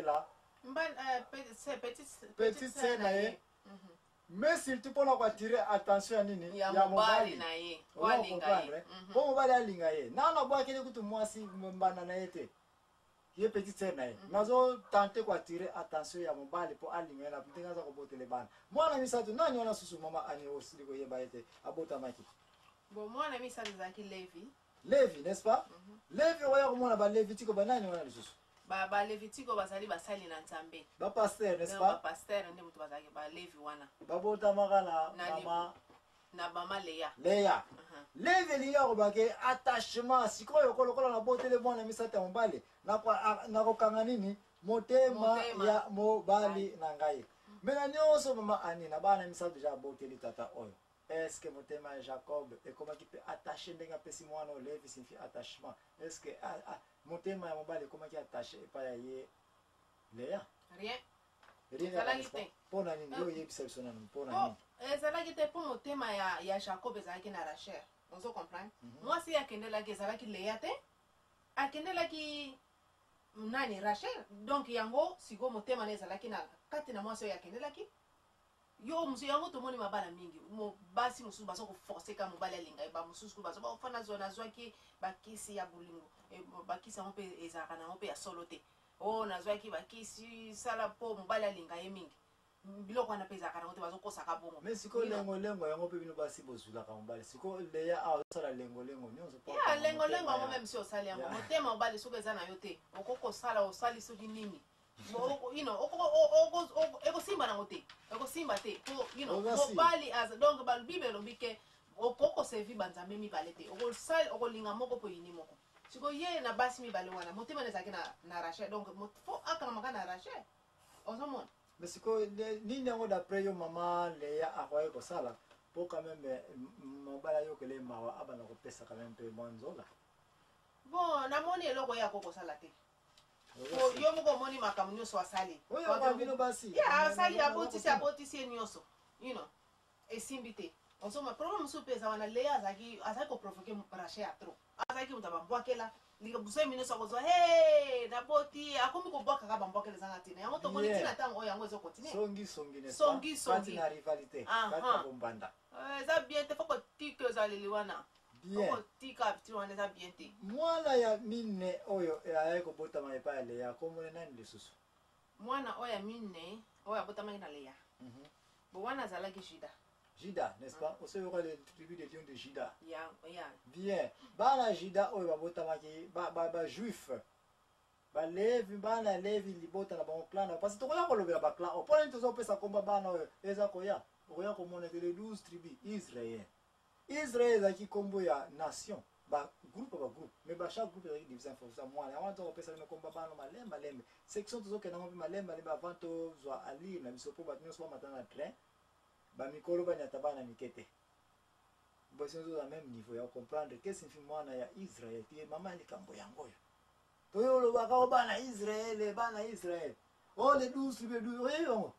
là. Petite sœur naïe. Mais s'il te prend à tirer attention à Nini, il y a mon bali naïe. On va comprendre. Bon, on va aller à Lingaye. Non, on va dire que moi si mbana naïe. Il est petite sœur naïe. Nazo tenter quoi tirer attention à mon bali pour aligner la petite chose pour botter les bandes. Moi on a mis ça tout. Non, on a sous maman année aussi le goye baïté à botamaki. Bon, moi on a mis ça dans qui Lévi. Lévi, n'est-ce pas? Lévi, on a comment on a Lévi tiko banane on a le sous. Ba Levitiko basali basali na Nzambe. Ba pasteur, n'est-ce Ba pas? pasteur nde mutu bazali ba Levi wana. Ba botamaka na mama Léa. Léa. Lévi liya ko bake attachement sikoyo ko lokola na botele mwana misata mbale na ko kanga nini motema ya mobali na ngai. Mena nyonso mama ani na bana misata déjà botele tata oyo. Est-ce que motema Jacob et comment qui peut attacher ndenga pesi mwana o Lévi signifie attachement? Est-ce que motema ya mobali comment qui attaché pa ya ye Léa? Rien. Rien. Pona nini yo yebisa biso na pona nini? Ezalaki te pour motema ya Jacob ezalaki na Rachel. On se comprend? Moi si akendelaki ezalaki Léa te. Akendelaki nani Rachel. Donc yango siko motema na ezalaki na kati na mwasi ya akendelaki. Yo musu yango to moni mabala mingi mo basi musu baso ko forcer ka mobala linga ba musu ko baso ba fana zona zwaki bakisi ya bulingo e bakisi on pe ezaka na on pe ya solote o na zwaki bakisi sala po mobala linga ye mingi biloko na peza kana ngote baso kosa ka bongo mais siko lengo yango pe bino basi bozula ka mobala siko leya a sala lengo nyonso pa ya lengo mo même si o sali yango motema mobala soko eza na yo te okoko sala o sali soki nini you know, eko simba na ngote, eko simba te, you know, mobali as donc ba Bible lobike okoko servi banzambe mi balete, oko sal oko linga moko po yini moko. Siko ye na basi mi bale wana, motema na zaki na Rachel, donc fo aka maka na Rachel. Ozomon. Mais siko ni nango d'après yo maman Léa akoye ko sala, pour quand même mobala yo que les mawa abana ko pesa quand même peu mwanzola. Bon, na moni eloko ya koko sala te. Oh, yo moko moni makamu nyoso asali. Oyo babino basi. Yeah, asali abotisi nyoso. You know. Esimbite. Osoma problem supeza wana Léa azaki ko provoquer Rachel trop. Azaki mutabambwakela liga busoi minoso kozo hey na boti akomi ko bwaka ka bambwakela zanga tina. Yango to moni tina tango yango ezo continue. Songi kati na rivalité. Kati na bombanda. Eza bien te foko tike zaleli wana. Bien. Mwana ya mine oyo ya ko botama ya pa Léa komone nani lisusu. Mwana oya mine oya botama na Léa. Bo wana zalaki Juda, n'est-ce pas? Aussi il y aura les tribus de Lion de Juda. Yeah. Bien. Bana Juda oyo ba botama ki ba juif. Ba Levi bana Levi libota na ba clan parce que to ko lobela ba clan. Pour nto zo pesa komba bana oyo eza ko ya. Oya ko mona les 12 tribus Israël. Israël qui combo ya nation ba groupe mais ba chaque groupe est divisé en fonction moi avant to pesa no combat ba no malemba section to zo ke na mo malemba avant to zo ali na biso po ba tino so matana train ba mikolo ba nyata bana mikete ba so zo même niveau ya comprendre que signifie mwana ya Israël ti mama ni kambo yango yo to yo lo ba ka bana Israël oh les 12 tribus yo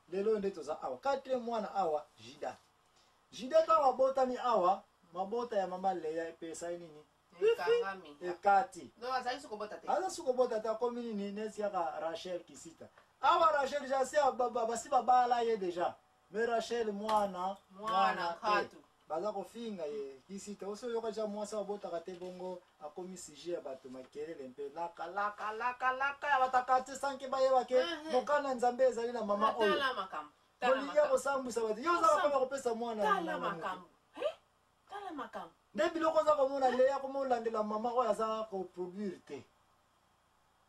lelo ndeto za awa 4 mwana awa Jida ka wabota ni awa, mabota ya mama Léa pesa nini? Ekati. No azali sukobota te. Aza sukobota ta komi nini nesi ya Rachel kisita. Awa Rachel déjà c'est basi babala ye déjà. Mais Rachel mwana katu. Baza ko finga ye kisita. Oso yoka ja mwasa wabota kate bongo akomi sije ya bato makelele mpe laka ya batakati sanke baye bake mokana nzambe ezali na mama oyo. Tala makam. Boliya ko sambusa bati yo za ko ko pesa mwana tala makam ne biloko za ko mona Léa ko molandela mama oyo za ko produire te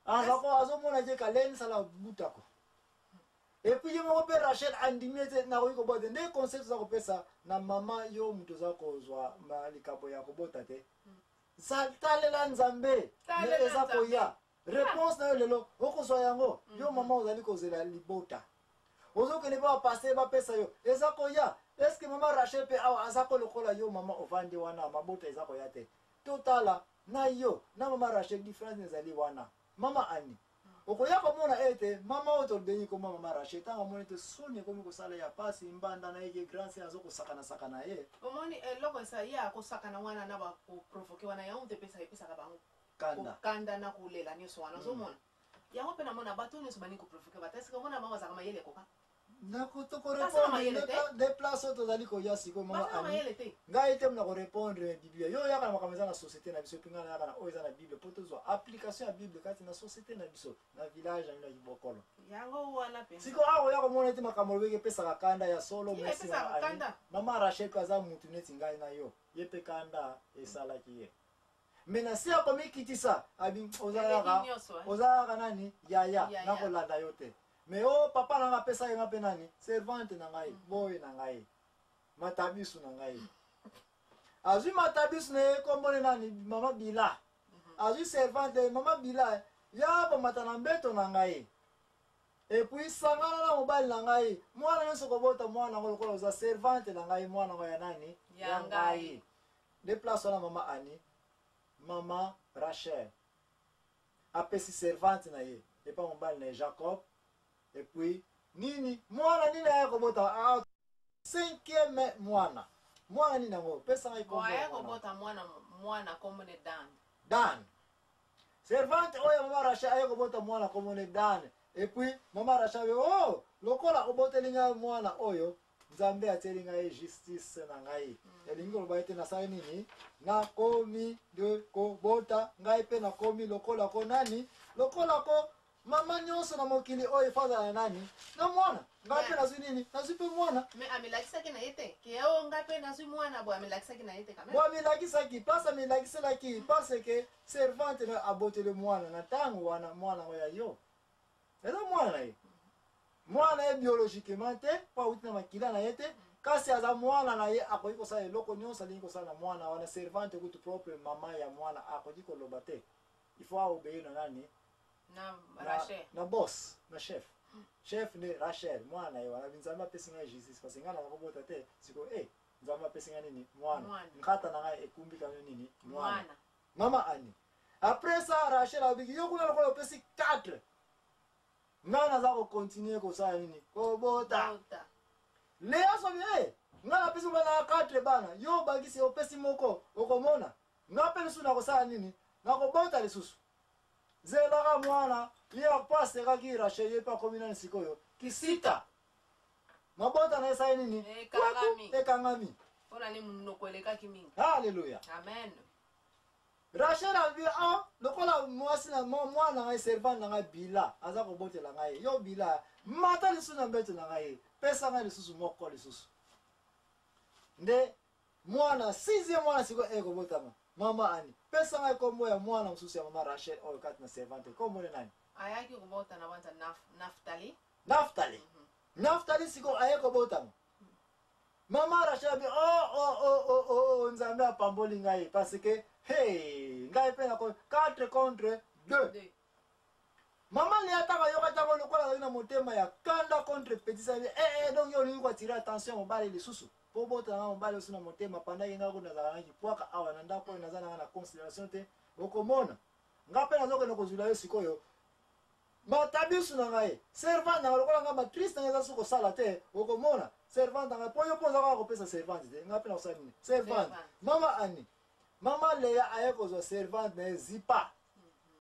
aza ko azo mona je kalen sala butako et puis mo pe Rachel andimete na ko bote ne concept za ko pesa na mama yo muto za ko zwa malikabo ya ko bota te sa talela nzambe ne za ko ya réponse na yo lelo oko zwa yango yo mama ozali ko zela libota ozo ke ne ba passer ba pesa yo ezako ya est-ce que mama Rachel pe awa azako lokola yo mama ovandi wana mabota ezako ya te totala na yo na mama Rachel difference ezali wana mama ani okoya komona ete mama oto deni ko mama Rachel tanga mona te soni ko ko sala ya pasi mbanda na yeke grâce azoko sakana ye omoni loko sa ya ko sakana wana na ba ko provoquer wana ya on te pesa ka bango kanda na kulela ni so wana zo mona yango mpe namona bato nyonso bani koprofike bata esika mona bango azalaka mayele koka nako korépondre des places oyo tozali koya sikoyo mama bazala ani mayele te ngai te muna korépondre biblia yo yaka na makambo eza na société na biso mpe ngai nayaka na oyo eza na bible mpo tozwa application ya bible kati na société na biso na village na bino ya kibokolo yango wana mpenza siko awa oya komona ete makambo lobeki epesaka kanda ya solo Ye, merci epesaka mama ani kanda. mama rachel mpe aza mutu neti ngai na yo ye mpe kanda esalaki ye me na si akomikitisa Eleki nyonso, eh. ozalaka nani yaya Yaya. nakolanda yo te me o papa na nga apesa ye nga mpe nani servante na ngai boye na ngai matabisu na ngai azwi matabisu na ye kombone nani mama bila azwi servante mama bila ya bomata na mbeto na ngai epuis sangana na mobali na ngai mwana nyonso kobota mwana ngo lokola oza servante na ngai mwana ngo ya nani Ya ngai. de place wana mama ani mama rachel apesi servante na ye epa mobali na ye jacob epuis nini mwana nini aya kobota 5e mwana nini yango pesa ngai bo aya kombo kobota mwana kombone dan dan servante oyo mama rachel aya kobota mwana komone dan epuis mama rachel o lokola oboteli ngai mwana oyo nzambe atieli ngai justice na ngai elingi koloba ete nasali nini nakomi de kobota ngai mpe nakomi lokola ko nani lokola ko mama nyonso na mokili oyo efazala nani na mwana ngai mpe nazwi nini nazwi mpe mwana me amilakisaki na ye te ke oyo ngai mpe nazwi mwana bo amilakisaki na ye te kame bo amilakisaki mpasi amilakiselaki parce ke servante na aboteli mwana na ntango wana mwana ngo ya yo eza mwana na ye mwana ye biologiquement te mpo awuti na makila na ye te kasi aza mwana na ye akoki kosala eloko nyonso alingi kosala na mwana wana servante kutu propre mama ya mwana akoki koloba te ifo aobeye na nani na rachel na boss na chef nde rachel mwana na ye wana nzambe apesi ngai justice parce ngai nakakobota te siko nzambe apesi ngai nini mwana nkata na ngai ekumbi kano nini mwana mama ani apres ça rachel abiki yo kuna lokola opesi 4 ngai naza kokontinue kosala nini kobota leya sobi ngai napesi bana 4 bana yo obakisi opesi moko okomona ngai mpe lisusu nakosala nini nakobota lisusu zelaka mwana ye apasekaki rachel ye mpe akomi nani sikoyo kisita mabota na esali nini ekangami mpona ni monoko elekaki mingi halleluya amen rachel abi lokola mwasi na mwana ngai servante na ngai bila aza kobotela ngai yo bila mata lisusu na mbeto na ngai pesa ngai lisusu moko lisusu nde mwana 6e mwana sikoyo ekobotama mama ani pesa ngai kombo ya mwana mosusu ya mama rachel oyo kati na servante kombo ne nani ayaki kobota na banza naftali sikoyo aye kobotama mama rachel abi nzambe apamboli ngai parce que ngai mpe nako 4 contre 2 mama lea taka yoka ntango lokola azali na motema ya kanda contre petit sabi donc yo olingi koatire attention ya mobali lisusu po botana nga mobali osi na motema pandaki ngai kuna nazala naki pwaka awa na ndako oyo naza nanga na considération te okomona nga mpe nazokende kozwila yo sikoyo matabisu na ngai servante nanga lokola nga matrice nanga eza so kosala te okomona servante nanga po yo mpo oza kaka kopesa servante te nga mpe nakosala nini servante mama ani mama leya aye kozwa servante na ye zipa